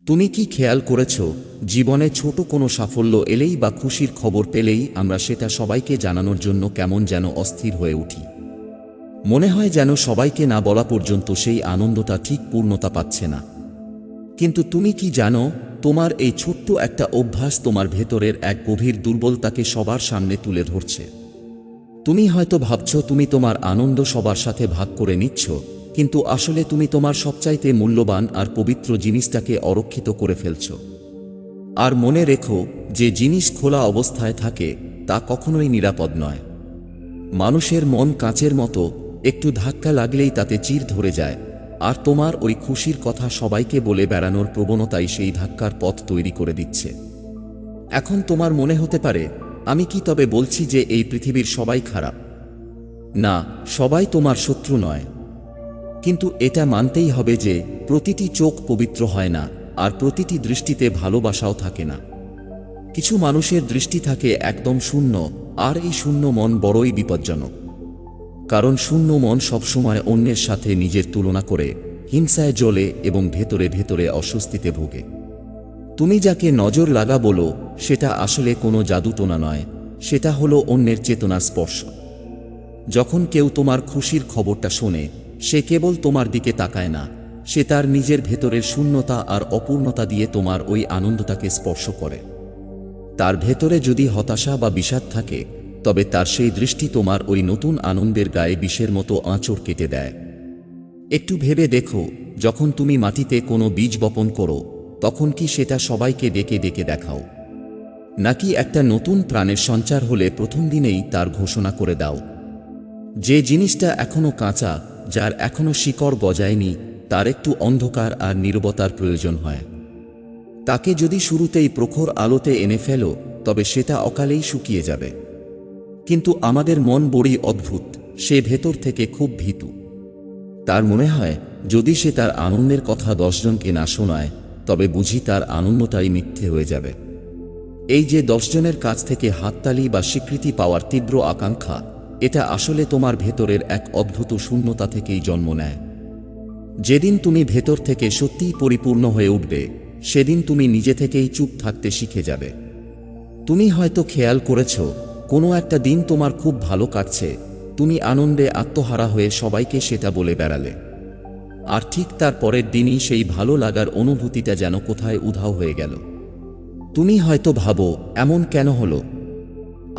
তুমি কি খেয়াল করেছ, জীবনে ছোট কোনো সাফল্য এলেই বা খুশির খবর পেলেই আমরা সেটা সবাইকে জানানোর জন্য কেমন যেন অস্থির হয়ে উঠি। মনে হয় যেন সবাইকে না বলা পর্যন্ত সেই আনন্দটা ঠিক পূর্ণতা পাচ্ছে না। কিন্তু তুমি কি জানো, তোমার এই ছোট্ট একটা অভ্যাস তোমার ভেতরের এক গভীর দুর্বলতাকে সবার সামনে তুলে ধরছে। তুমি হয়তো ভাবছ তুমি তোমার আনন্দ সবার সাথে ভাগ করে নিচ্ছ, কিন্তু আসলে তুমি তোমার সবচাইতে মূল্যবান আর পবিত্র জিনিসটাকে অরক্ষিত করে ফেলছ। আর মনে রেখো, যে জিনিস খোলা অবস্থায় থাকে তা কখনোই নিরাপদ নয়। মানুষের মন কাঁচের মতো, একটু ধাক্কা লাগলেই তাতে চির ধরে যায়, আর তোমার ওই খুশির কথা সবাইকে বলে বেড়ানোর প্রবণতাই সেই ধাক্কার পথ তৈরি করে দিচ্ছে। এখন তোমার মনে হতে পারে, আমি কি তবে বলছি যে এই পৃথিবীর সবাই খারাপ? না, সবাই তোমার শত্রু নয়। কিন্তু এটা মানতেই হবে যে প্রতিটি চোখ পবিত্র হয় না, আর প্রতিটি দৃষ্টিতে ভালোবাসাও থাকে না। কিছু মানুষের দৃষ্টি থাকে একদম শূন্য, আর এই শূন্য মন বড়ই বিপজ্জনক। কারণ শূন্য মন সবসময় অন্যের সাথে নিজের তুলনা করে, হিংসায় জ্বলে এবং ভেতরে ভেতরে অস্বস্তিতে ভোগে। তুমি যাকে নজর লাগা বলো, সেটা আসলে কোনো জাদুটোনা নয়, সেটা হলো অন্যের চেতনার স্পর্শ। যখন কেউ তোমার খুশির খবরটা শোনে, সে কেবল তোমার দিকে তাকায় না, সে তার নিজের ভেতরের শূন্যতা আর অপূর্ণতা দিয়ে তোমার ওই আনন্দটাকে স্পর্শ করে। তার ভেতরে যদি হতাশা বা বিষাদ থাকে, তবে তার সেই দৃষ্টি তোমার ওই নতুন আনন্দের গায়ে বিষের মতো আঁচড় কেটে দেয়। একটু ভেবে দেখো, যখন তুমি মাটিতে কোনো বীজ বপন করো, তখন কি সেটা সবাইকে ডেকে ডেকে দেখাও, নাকি একটা নতুন প্রাণের সঞ্চার হলে প্রথম দিনেই তার ঘোষণা করে দাও? যে জিনিসটা এখনো কাঁচা, যার এখনো শিকড় গজায়নি, তার একটু অন্ধকার আর নীরবতার প্রয়োজন হয়। তাকে যদি শুরুতেই প্রখর আলোতে এনে ফেলো, তবে সেটা অকালেই শুকিয়ে যাবে। কিন্তু আমাদের মন বড়ই অদ্ভুত, সে ভেতর থেকে খুব ভীতু। তার মনে হয়, যদি সে তার আনন্দের কথা 10 জনকে না শোনায়, তবে বুঝি তার আনন্দটাই মিথ্যে হয়ে যাবে। এই যে 10 জনের কাছ থেকে হাততালি বা স্বীকৃতি পাওয়ার তীব্র আকাঙ্ক্ষা, এটা আসলে তোমার ভেতরের এক অদ্ভুত শূন্যতা থেকেই জন্ম নেয়। যেদিন তুমি ভেতর থেকে সত্যিই পরিপূর্ণ হয়ে উঠবে, সেদিন তুমি নিজে থেকেই চুপ থাকতে শিখে যাবে। তুমি হয়তো খেয়াল করেছ, কোনো একটা দিন তোমার খুব ভালো কাটছে, তুমি আনন্দে আত্মহারা হয়ে সবাইকে সেটা বলে বেড়ালে। আর ঠিক তার পরের দিনই সেই ভালো লাগার অনুভূতিটা যেন কোথায় উধাও হয়ে গেল। তুমি হয়তো ভাবো, এমন কেন হলো?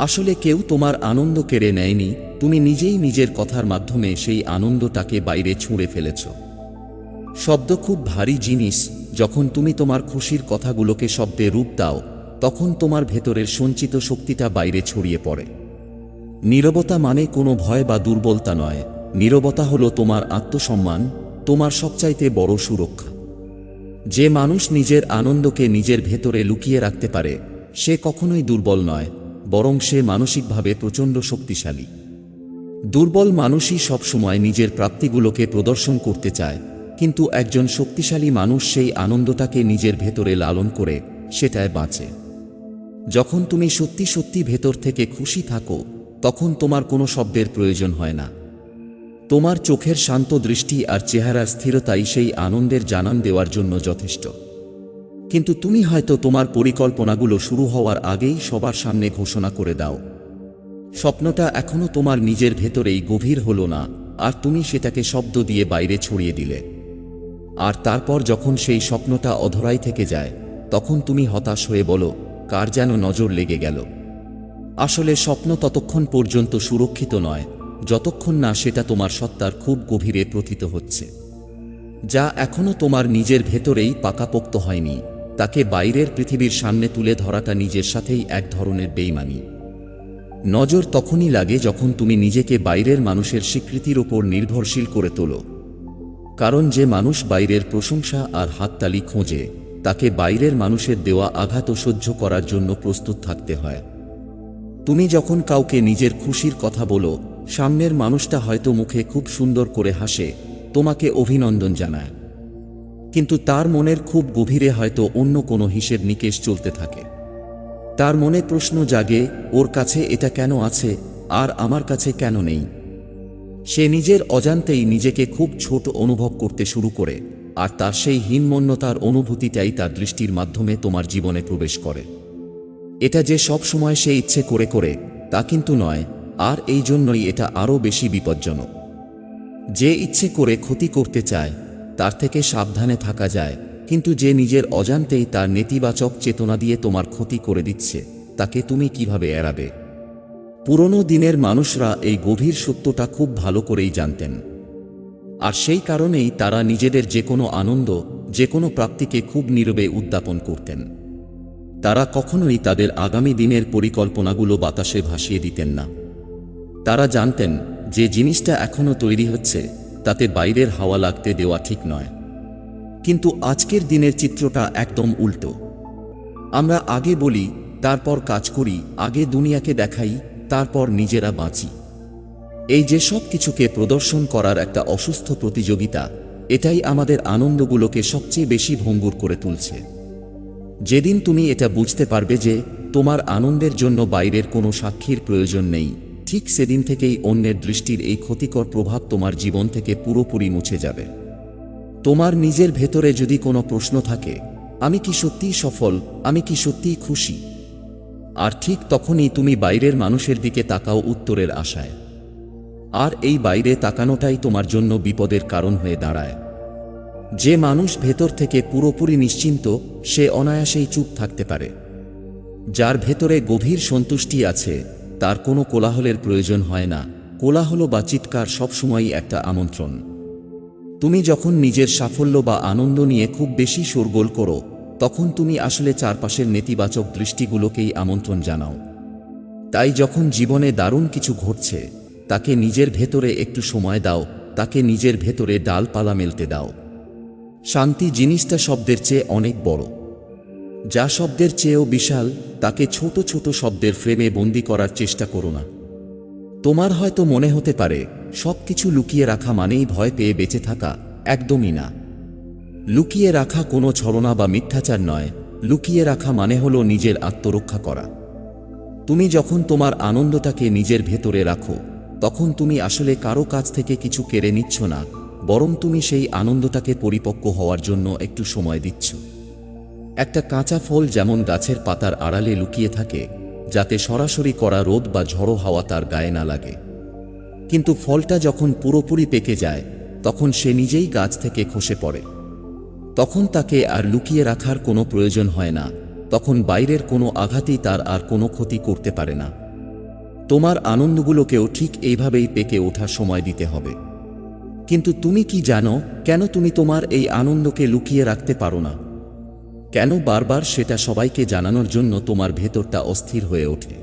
আসলে কেউ তোমার আনন্দ কেড়ে নেয়নি, তুমি নিজেই নিজের কথার মাধ্যমে সেই আনন্দটাকে বাইরে ছুঁড়ে ফেলেছ। শব্দ খুব ভারী জিনিস, যখন তুমি তোমার খুশির কথাগুলোকে শব্দে রূপ দাও, তখন তোমার ভেতরের সঞ্চিত শক্তিটা বাইরে ছড়িয়ে পড়ে। নীরবতা মানে কোনো ভয় বা দুর্বলতা নয়, নীরবতা হলো তোমার আত্মসম্মান, তোমার সবচাইতে বড় সুরক্ষা। যে মানুষ নিজের আনন্দকে নিজের ভেতরে লুকিয়ে রাখতে পারে, সে কখনোই দুর্বল নয়, বরং সে মানসিকভাবে প্রচণ্ড শক্তিশালী। দুর্বল মানুষই সবসময় নিজের প্রাপ্তিগুলোকে প্রদর্শন করতে চায়, কিন্তু একজন শক্তিশালী মানুষ সেই আনন্দটাকে নিজের ভেতরে লালন করে, সেটায় বাঁচে। যখন তুমি সত্যি সত্যি ভেতর থেকে খুশি থাকো, তখন তোমার কোনো শব্দের প্রয়োজন হয় না। তোমার চোখের শান্ত দৃষ্টি আর চেহারার স্থিরতাই সেই আনন্দের জানান দেওয়ার জন্য যথেষ্ট। কিন্তু তুমি হয়তো তোমার পরিকল্পনাগুলো শুরু হওয়ার আগেই সবার সামনে ঘোষণা করে দাও। স্বপ্নটা এখনো তোমার নিজের ভেতরেই গভীর হলো না, আর তুমি সেটাকে শব্দ দিয়ে বাইরে ছড়িয়ে দিলে। আর তারপর যখন সেই স্বপ্নটা অধরাই থেকে যায়, তখন তুমি হতাশ হয়ে বলো, কার যেন নজর লেগে গেল। আসলে স্বপ্ন ততক্ষণ পর্যন্ত সুরক্ষিত নয়, যতক্ষণ না সেটা তোমার সত্তার খুব গভীরে প্রথিত হচ্ছে। যা এখনো তোমার নিজের ভেতরেই পাকাপোক্ত হয়নি, তাকে বাইরের পৃথিবীর সামনে তুলে ধরাটা নিজের সাথেই এক ধরনের বেইমানি। নজর তখনই লাগে যখন তুমি নিজেকে বাইরের মানুষের স্বীকৃতির ওপর নির্ভরশীল করে তোলো। কারণ যে মানুষ বাইরের প্রশংসা আর হাততালি খোঁজে, তাকে বাইরের মানুষের দেওয়া আঘাতও সহ্য করার জন্য প্রস্তুত থাকতে হয়। তুমি যখন কাউকে নিজের খুশির কথা বলো, সামনের মানুষটা হয়তো মুখে খুব সুন্দর করে হাসে, তোমাকে অভিনন্দন জানায়, কিন্তু তার মনের খুব গভীরে হয়তো অন্য কোনো হিসেব নিকেশ চলতে থাকে। তার মনে প্রশ্ন জাগে, ওর কাছে এটা কেন আছে আর আমার কাছে কেন নেই? সে নিজের অজান্তেই নিজেকে খুব ছোট অনুভব করতে শুরু করে, আর তার সেই হীনমন্যতার অনুভূতিটাই তার দৃষ্টির মাধ্যমে তোমার জীবনে প্রবেশ করে। এটা যে সব সময় সে ইচ্ছে করে করে তা কিন্তু নয়, আর এই জন্যই এটা আরও বেশি বিপজ্জনক। যে ইচ্ছে করে ক্ষতি করতে চায় তার থেকে সাবধানে থাকা যায়, কিন্তু যে নিজের অজান্তেই তার নেতিবাচক চেতনা দিয়ে তোমার ক্ষতি করে দিচ্ছে তাকে তুমি কিভাবে এড়াবে? পুরনো দিনের মানুষরা এই গভীর সত্যটা খুব ভালো করেই জানতেন, আর সেই কারণেই তারা নিজেদের যে কোনো আনন্দ, যে কোনো প্রাপ্তিকে খুব নীরবে উদ্যাপন করতেন। তারা কখনোই তাদের আগামী দিনের পরিকল্পনাগুলো বাতাসে ভাসিয়ে দিতেন না। তারা জানতেন যে জিনিসটা এখনো তৈরি হচ্ছে তাতে বাইরের হাওয়া লাগতে দেওয়া ঠিক নয়। কিন্তু আজকের দিনের চিত্রটা একদম উল্টো। আমরা আগে বলি, তারপর কাজ করি, আগে দুনিয়াকে দেখাই, তারপর নিজেরা বাঁচি। এই যে সব কিছুকে প্রদর্শন করার একটা অসুস্থ প্রতিযোগিতা, এটাই আমাদের আনন্দগুলোকে সবচেয়ে বেশি ভঙ্গুর করে তুলছে। যেদিন তুমি এটা বুঝতে পারবে যে তোমার আনন্দের জন্য বাইরের কোনো সাক্ষীর প্রয়োজন নেই, ঠিক সেদিন থেকেই অন্যের দৃষ্টির এই ক্ষতিকর প্রভাব তোমার জীবন থেকে পুরোপুরি মুছে যাবে। তোমার নিজের ভেতরে যদি কোনো প্রশ্ন থাকে, আমি কি সত্যিই সফল, আমি কি সত্যিই খুশি, আর ঠিক তখনই তুমি বাইরের মানুষের দিকে তাকাও উত্তরের আশায়। আর এই বাইরে তাকানোটাই তোমার জন্য বিপদের কারণ হয়ে দাঁড়ায়। যে মানুষ ভেতর থেকে পুরোপুরি নিশ্চিন্ত, সে অনায়াসেই চুপ থাকতে পারে। যার ভেতরে গভীর সন্তুষ্টি আছে, তার কোনো কোলাহলের প্রয়োজন হয় না। কোলাহল বা চিৎকার সবসময়ই একটা আমন্ত্রণ। তুমি যখন নিজের সাফল্য বা আনন্দ নিয়ে খুব বেশি শোরগোল করো, তখন তুমি আসলে চারপাশের নেতিবাচক দৃষ্টিগুলোকেই আমন্ত্রণ জানাও। তাই যখন জীবনে দারুণ কিছু ঘটছে, তাকে নিজের ভেতরে একটু সময় দাও, তাকে নিজের ভেতরে ডালপালা মেলতে দাও। শান্তি জিনিসটা শব্দের চেয়ে অনেক বড়। যা শব্দের চেয়েও বিশাল, তাকে ছোট ছোট শব্দের ফ্রেমে বন্দি করার চেষ্টা করো না। তোমার হয়তো মনে হতে পারে সবকিছু লুকিয়ে রাখা মানেই ভয় পেয়ে বেঁচে থাকা, একদমই না। লুকিয়ে রাখা কোনো ছলনা বা মিথ্যাচার নয়। লুকিয়ে রাখা মানে হলো নিজের আত্মরক্ষা করা। তুমি যখন তোমার আনন্দটাকে নিজের ভেতরে রাখো, তখন তুমি আসলে কারো কাছ থেকে কিছু কেড়ে নিচ্ছ না, বরং তুমি সেই আনন্দটাকে পরিপক্ব হওয়ার জন্য একটু সময় দিচ্ছ। একটা কাঁচা ফল যেমন গাছের পাতার আড়ালে লুকিয়ে থাকে, যাতে সরাসরি করা রোদ বা ঝড়ো হাওয়া তার গায়ে না লাগে। কিন্তু ফলটা যখন পুরোপুরি পেকে যায়, তখন সে নিজেই গাছ থেকে খসে পড়ে। তখন তাকে আর লুকিয়ে রাখার কোনো প্রয়োজন হয় না। তখন বাইরের কোনো আঘাতই তার আর কোনো ক্ষতি করতে পারে না। তোমার আনন্দগুলোকেও ঠিক এইভাবেই পেকে ওঠার সময় দিতে হবে। কিন্তু তুমি কি জানো কেন তুমি তোমার এই আনন্দকে লুকিয়ে রাখতে পারো না? কেন বারবার সেটা সবাইকে জানানোর জন্য তোমার ভেতরটা অস্থির হয়ে ওঠে?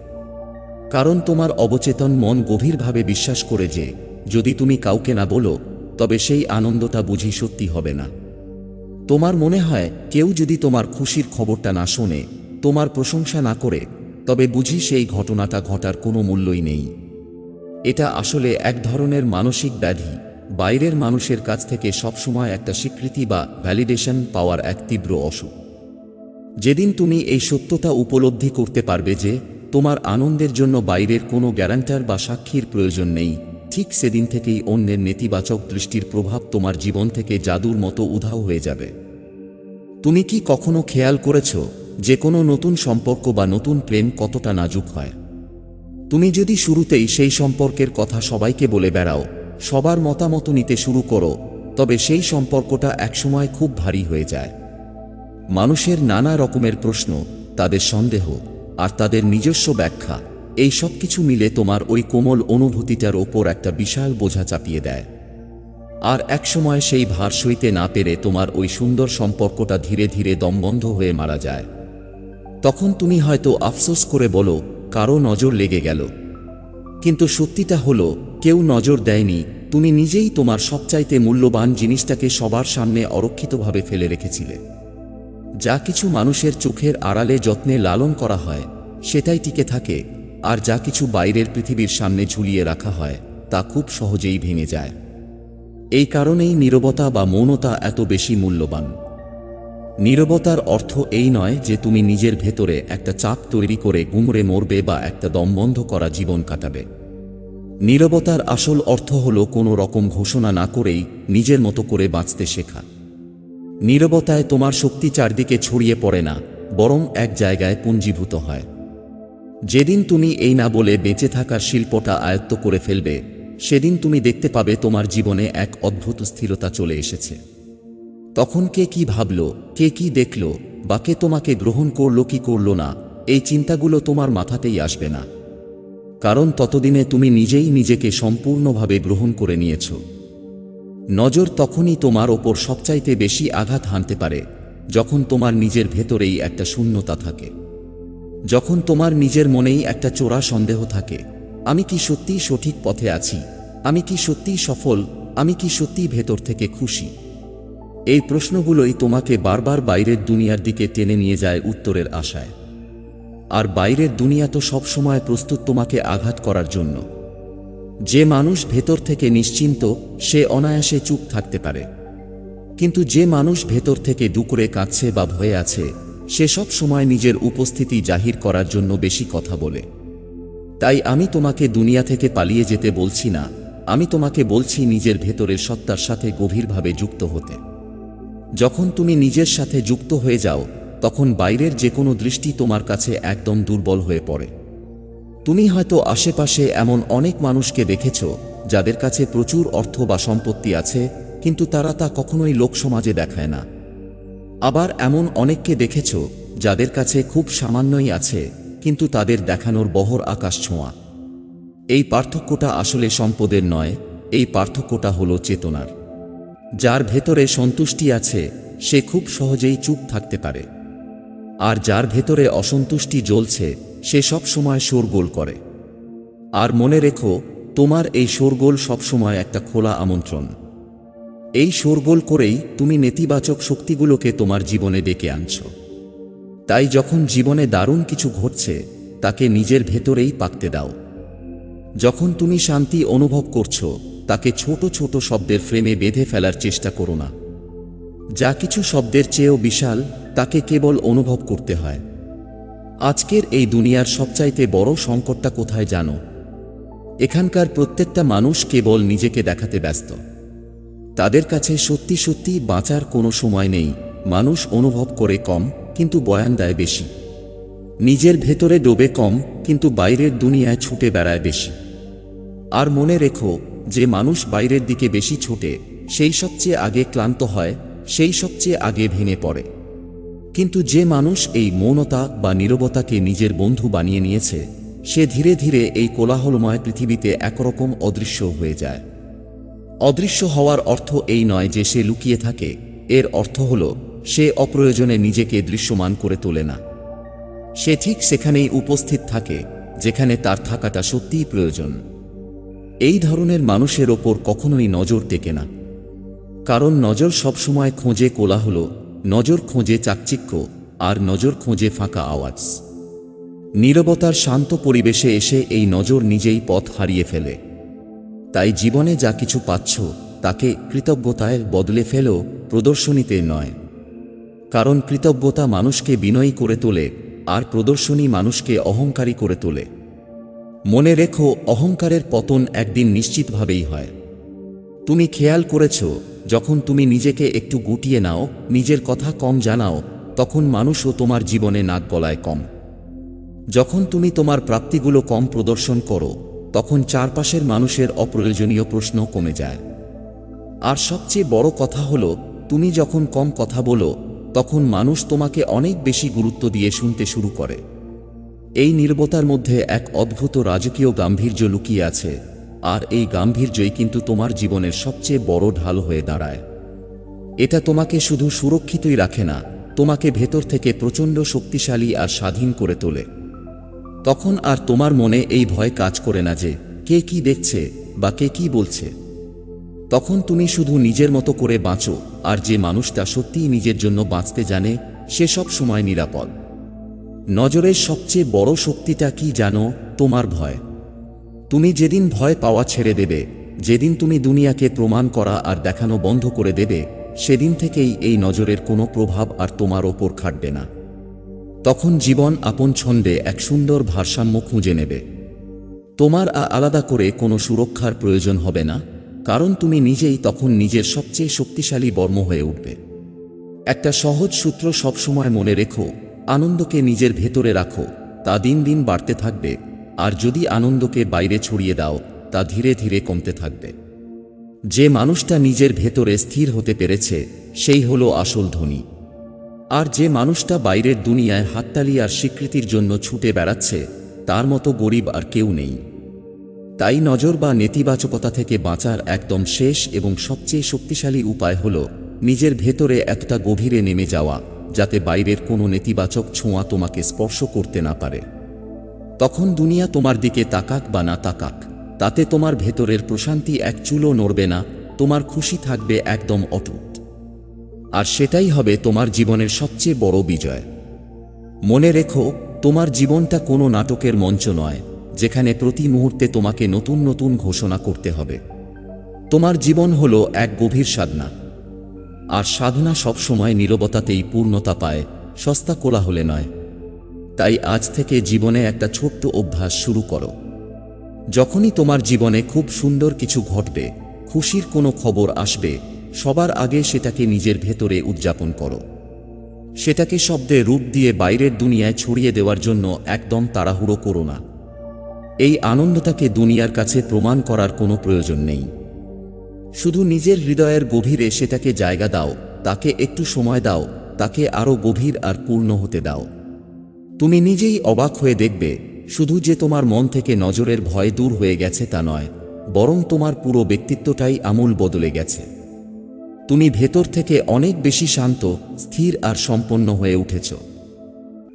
কারণ তোমার অবচেতন মন গভীরভাবে বিশ্বাস করে যে যদি তুমি কাউকে না বলো, তবে সেই আনন্দটা বুঝি সত্যি হবে না। তোমার মনে হয় কেউ যদি তোমার খুশির খবরটা না শোনে, তোমার প্রশংসা না করে, তবে বুঝি সেই ঘটনাটা ঘটার কোনো মূল্যই নেই। এটা আসলে এক ধরনের মানসিক ব্যাধি। বাইরের মানুষের কাছ থেকে সবসময় একটা স্বীকৃতি বা ভ্যালিডেশন পাওয়ার এক তীব্র অসুখ। যেদিন তুমি এই সত্যতা উপলব্ধি করতে পারবে যে তোমার আনন্দের জন্য বাইরের কোনো গ্যারান্টার বা সাক্ষীর প্রয়োজন নেই, ঠিক সেদিন থেকেই অন্যের নেতিবাচক দৃষ্টির প্রভাব তোমার জীবন থেকে জাদুর মতো উধাও হয়ে যাবে। তুমি কি কখনো খেয়াল করেছ যে কোনো নতুন সম্পর্ক বা নতুন প্রেম কতটা নাজুক হয়? তুমি যদি শুরুতেই সেই সম্পর্কের কথা সবাইকে বলে বেড়াও, সবার মতামত নিতে শুরু করো, তবে সেই সম্পর্কটা একসময় খুব ভারী হয়ে যায়। মানুষের নানা রকমের প্রশ্ন, তাদের সন্দেহ আর তাদের নিজস্ব ব্যাখ্যা, এই সব কিছু মিলে তোমার ওই কোমল অনুভূতিটার ওপর একটা বিশাল বোঝা চাপিয়ে দেয়। আর একসময় সেই ভার সইতে না পেরে তোমার ওই সুন্দর সম্পর্কটা ধীরে ধীরে দমবন্ধ হয়ে মারা যায়। তখন তুমি হয়তো আফসোস করে বলো, কারো নজর লেগে গেল। কিন্তু সত্যিটা হলো, কেউ নজর দেয়নি, তুমি নিজেই তোমার সবচাইতে মূল্যবান জিনিসটাকে সবার সামনে অরক্ষিতভাবে ফেলে রেখেছিলে। যা কিছু মানুষের চোখের আড়ালে যত্নে লালন করা হয়, সেটাই টিকে থাকে, আর যা কিছু বাইরের পৃথিবীর সামনে ঝুলিয়ে রাখা হয়, তা খুব সহজেই ভেঙে যায়। এই কারণেই নীরবতা বা মৌনতা এত বেশি মূল্যবান। নীরবতার অর্থ এই নয় যে তুমি নিজের ভেতরে একটা চাপ তৈরি করে গুমড়ে মরবে বা একটা দমবন্ধ করা জীবন কাটাবে। নীরবতার আসল অর্থ হলো কোনো রকম ঘোষণা না করেই নিজের মতো করে বাঁচতে শেখা। নীরবতায় তোমার শক্তি চারদিকে ছড়িয়ে পড়ে না, বরং এক জায়গায় পুঞ্জীভূত হয়। যেদিন তুমি এই না বলে বেঁচে থাকার শিল্পটা আয়ত্ত করে ফেলবে, সেদিন তুমি দেখতে পাবে তোমার জীবনে এক অদ্ভুত স্থিরতা চলে এসেছে। তখন কে কি ভাবল, কে কি দেখল, বা কে তোমাকে গ্রহণ করল কি করল না, এই চিন্তাগুলো তোমার মাথাতেই আসবে না। কারণ ততদিনে তুমি নিজেই নিজেকে সম্পূর্ণভাবে গ্রহণ করে নিয়েছ। নজর তখনই তোমার ওপর সবচাইতে বেশি আঘাত হানতে পারে যখন তোমার নিজের ভেতরেই একটা শূন্যতা থাকে, যখন তোমার নিজের মনেই একটা চোরা সন্দেহ থাকে, আমি কি সত্যিই সঠিক পথে আছি, আমি কি সত্যিই সফল, আমি কি সত্যিই ভেতর থেকে খুশি। এই প্রশ্নগুলোই তোমাকে বারবার বাইরের দুনিয়ার দিকে টেনে নিয়ে যায় উত্তরের আশায়। আর বাইরের দুনিয়া তো সবসময় প্রস্তুত তোমাকে আঘাত করার জন্য। যে মানুষ ভেতর থেকে নিশ্চিন্ত, সে অনায়াসে চুপ থাকতে পারে, কিন্তু যে মানুষ ভেতর থেকে দুকরে কাঁদছে বা ভয়ে আছে, সে সব সময় নিজের উপস্থিতি জাহির করার জন্য বেশি কথা বলে। তাই আমি তোমাকে দুনিয়া থেকে পালিয়ে যেতে বলছি না, আমি তোমাকে বলছি নিজের ভেতরের সত্তার সাথে গভীরভাবে যুক্ত হতে। যখন তুমি নিজের সাথে যুক্ত হয়ে যাও, তখন বাইরের যে কোনো দৃষ্টি তোমার কাছে একদম দুর্বল হয়ে পড়ে। তুমি হয়তো আশেপাশে এমন অনেক মানুষকে দেখেছ যাদের কাছে প্রচুর অর্থ বা সম্পত্তি আছে, কিন্তু তারা তা কখনোই লোকসমাজে দেখায় না। আবার এমন অনেককে দেখেছ যাদের কাছে খুব সামান্যই আছে, কিন্তু তাদের দেখানোর বহর আকাশ ছোঁয়া। এই পার্থক্যটা আসলে সম্পদের নয়, এই পার্থক্যটা হলো চেতনার। যার ভেতরে সন্তুষ্টি আছে, সে খুব সহজেই চুপ থাকতে পারে। আর যার ভেতরে অসন্তুষ্টি জ্বলছে, সে সব সময় শোরগোল করে। আর মনে রেখো, তোমার এই শোরগোল সবসময় একটা খোলা আমন্ত্রণ। এই শোরগোল করেই তুমি নেতিবাচক শক্তিগুলোকে তোমার জীবনে ডেকে আনছো। তাই যখন জীবনে দারুণ কিছু ঘটছে, তাকে নিজের ভেতরেই পাকতে দাও। যখন তুমি শান্তি অনুভব করছো, তাকে ছোট ছোট শব্দের ফ্রেমে বেঁধে ফেলার চেষ্টা করো না। যা কিছু শব্দের চেয়েও বিশাল, তাকে কেবল অনুভব করতে হয়। আজকের এই দুনিয়ার সবচাইতে বড় সংকটটা কোথায় জানো? এখানকার প্রত্যেকটা মানুষ কেবল নিজেকে দেখাতে ব্যস্ত। তাদের কাছে সত্যি সত্যি বাঁচার কোনো সময় নেই। মানুষ অনুভব করে কম, কিন্তু বয়ান দেয় বেশি। নিজের ভেতরে ডোবে কম, কিন্তু বাইরের দুনিয়ায় ছুটে বেড়ায় বেশি। আর মনে রেখো, যে মানুষ বাইরের দিকে বেশি ছোটে, সেই সবচেয়ে আগে ক্লান্ত হয়, সেই সবচেয়ে আগে ভেঙে পড়ে। কিন্তু যে মানুষ এই মৌনতা বা নীরবতাকে নিজের বন্ধু বানিয়ে নিয়েছে, সে ধীরে ধীরে এই কোলাহলময় পৃথিবীতে একরকম অদৃশ্য হয়ে যায়। অদৃশ্য হওয়ার অর্থ এই নয় যে সে লুকিয়ে থাকে, এর অর্থ হল সে অপ্রয়োজনে নিজেকে দৃশ্যমান করে তোলে না। সে ঠিক সেখানেই উপস্থিত থাকে, যেখানে তার থাকাটা সত্যিই প্রয়োজন। এই ধরনের মানুষের ওপর কখনোই নজর টেকে না, কারণ নজর সবসময় খোঁজে কোলাহল, নজর খোঁজে চাকচিক্য, আর নজর খোঁজে ফাঁকা আওয়াজ। নীরবতার শান্ত পরিবেশে এসে এই নজর নিজেই পথ হারিয়ে ফেলে। তাই জীবনে যা কিছু পাচ্ছ, তাকে কৃতজ্ঞতায় বদলে ফেলো, প্রদর্শনীতে নয়। কারণ কৃতজ্ঞতা মানুষকে বিনয়ী করে তোলে, আর প্রদর্শনী মানুষকে অহংকারী করে তোলে। মনে রেখো, অহংকারের পতন একদিন নিশ্চিতভাবেই হয়। তুমি খেয়াল করেছ, যখন তুমি নিজেকে একটু গুটিয়ে নাও, নিজের কথা কম জানাও, তখন মানুষও তোমার জীবনে নাক গলায় কম। যখন তুমি তোমার প্রাপ্তিগুলো কম প্রদর্শন করো, তখন চারপাশের মানুষের অপ্রয়োজনীয় প্রশ্ন কমে যায়। আর সবচেয়ে বড় কথা হলো, তুমি যখন কম কথা বলো, তখন মানুষ তোমাকে অনেক বেশি গুরুত্ব দিয়ে শুনতে শুরু করে। এই নীরবতার মধ্যে এক অদ্ভুত রাজকীয় গাম্ভীর্য লুকিয়ে আছে, আর এই গাম্ভীর্যই কিন্তু তোমার জীবনের সবচেয়ে বড় ঢাল হয়ে দাঁড়ায়। এটা তোমাকে শুধু সুরক্ষিতই রাখে না, তোমাকে ভেতর থেকে প্রচণ্ড শক্তিশালী আর স্বাধীন করে তোলে। তখন আর তোমার মনে এই ভয় কাজ করে না যে কে কি দেখছে বা কে কি বলছে। তখন তুমি শুধু নিজের মতো করে বাঁচো, আর যে মানুষটা সত্যিই নিজের জন্য বাঁচতে জানে, সে সব সময় নিরাপদ। নজরের সবচেয়ে বড় শক্তিটা কি জানো? তোমার ভয়। তুমি যেদিন ভয় পাওয়া ছেড়ে দেবে, যেদিন তুমি দুনিয়াকে প্রমাণ করা আর দেখানো বন্ধ করে দেবে, সেদিন থেকেই এই নজরের কোনো প্রভাব আর তোমার ওপর খাটবে না। তখন জীবন আপন ছন্দে এক সুন্দর ভারসাম্য খুঁজে নেবে। তোমার আলাদা করে কোনো সুরক্ষার প্রয়োজন হবে না, কারণ তুমি নিজেই তখন নিজের সবচেয়ে শক্তিশালী বর্ম হয়ে উঠবে। একটা সহজ সূত্র সবসময় মনে রেখো, আনন্দকে নিজের ভেতরে রাখো, তা দিন দিন বাড়তে থাকবে, আর যদি আনন্দকে বাইরে ছড়িয়ে দাও তা ধীরে ধীরে কমতে থাকবে। যে মানুষটা নিজের ভেতরে স্থির হতে পেরেছে সেই হলো আসল ধনী। আর যে মানুষটা বাইরের দুনিয়ায় হাততালি আর স্বীকৃতির জন্য ছুটে বেড়াচ্ছে তার মতো গরিব আর কেউ নেই। তাই নজর বা নেতিবাচকতা থেকে বাঁচার একদম শেষ এবং সবচেয়ে শক্তিশালী উপায় হল নিজের ভেতরে এতটা গভীরে নেমে যাওয়া যাতে বাইরের কোনো নেতিবাচক ছোঁয়া তোমাকে স্পর্শ করতে না পারে। তখন দুনিয়া তোমার দিকে তাকাক বা না তাকাক, তাতে তোমার ভেতরের প্রশান্তি এক চুলও নড়বে না, তোমার খুশি থাকবে একদম অটুট। আর সেটাই হবে তোমার জীবনের সবচেয়ে বড় বিজয়। মনে রেখো, তোমার জীবনটা কোনো নাটকের মঞ্চ নয় যেখানে প্রতি মুহূর্তে তোমাকে নতুন নতুন ঘোষণা করতে হবে। তোমার জীবন হলো এক গভীর সাধনা, আর সাধনা সবসময় নীরবতাতেই পূর্ণতা পায়, সস্তা কোলাহলে নয়। তাই আজ থেকে জীবনে একটা ছোট্ট অভ্যাস শুরু করো। যখনই তোমার জীবনে খুব সুন্দর কিছু ঘটবে, খুশির কোনো খবর আসবে, সবার আগে সেটাকে নিজের ভেতরে উদযাপন করো। সেটাকে শব্দে রূপ দিয়ে বাইরের দুনিয়ায় ছড়িয়ে দেওয়ার জন্য একদম তাড়াহুড়ো করো না। এই আনন্দটাকে দুনিয়ার কাছে প্রমাণ করার কোনো প্রয়োজন নেই। শুধু নিজের হৃদয়ের গভীরে সেটাকে জায়গা দাও, তাকে একটু সময় দাও, তাকে আরও গভীর আর পূর্ণ হতে দাও। তুমি নিজেই অবাক হয়ে দেখবে, শুধু যে তোমার মন থেকে নজরের ভয় দূর হয়ে গেছে তা নয়, বরং তোমার পুরো ব্যক্তিত্বটাই আমূল বদলে গেছে। তুমি ভেতর থেকে অনেক বেশি শান্ত, স্থির আর সম্পন্ন হয়ে উঠেছ।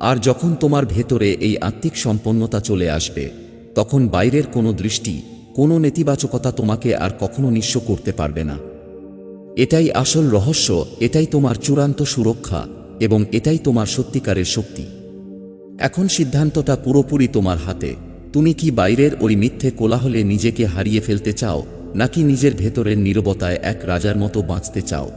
আর যখন তোমার ভেতরে এই আত্মিক সম্পন্নতা চলে আসবে, তখন বাইরের কোনো দৃষ্টি, কোনো নেতিবাচকতা তোমাকে আর কখনো নিঃস্ব করতে পারবে না। এটাই আসল রহস্য, এটাই তোমার চূড়ান্ত সুরক্ষা, এবং এটাই তোমার সত্যিকারের শক্তি। এখন সিদ্ধান্তটা পুরোপুরি তোমার হাতে। তুমি কি বাইরের ওই মিথ্যে কোলাহলে নিজেকে হারিয়ে ফেলতে চাও, নাকি নিজের ভেতরের নীরবতায় এক রাজার মতো বাঁচতে চাও?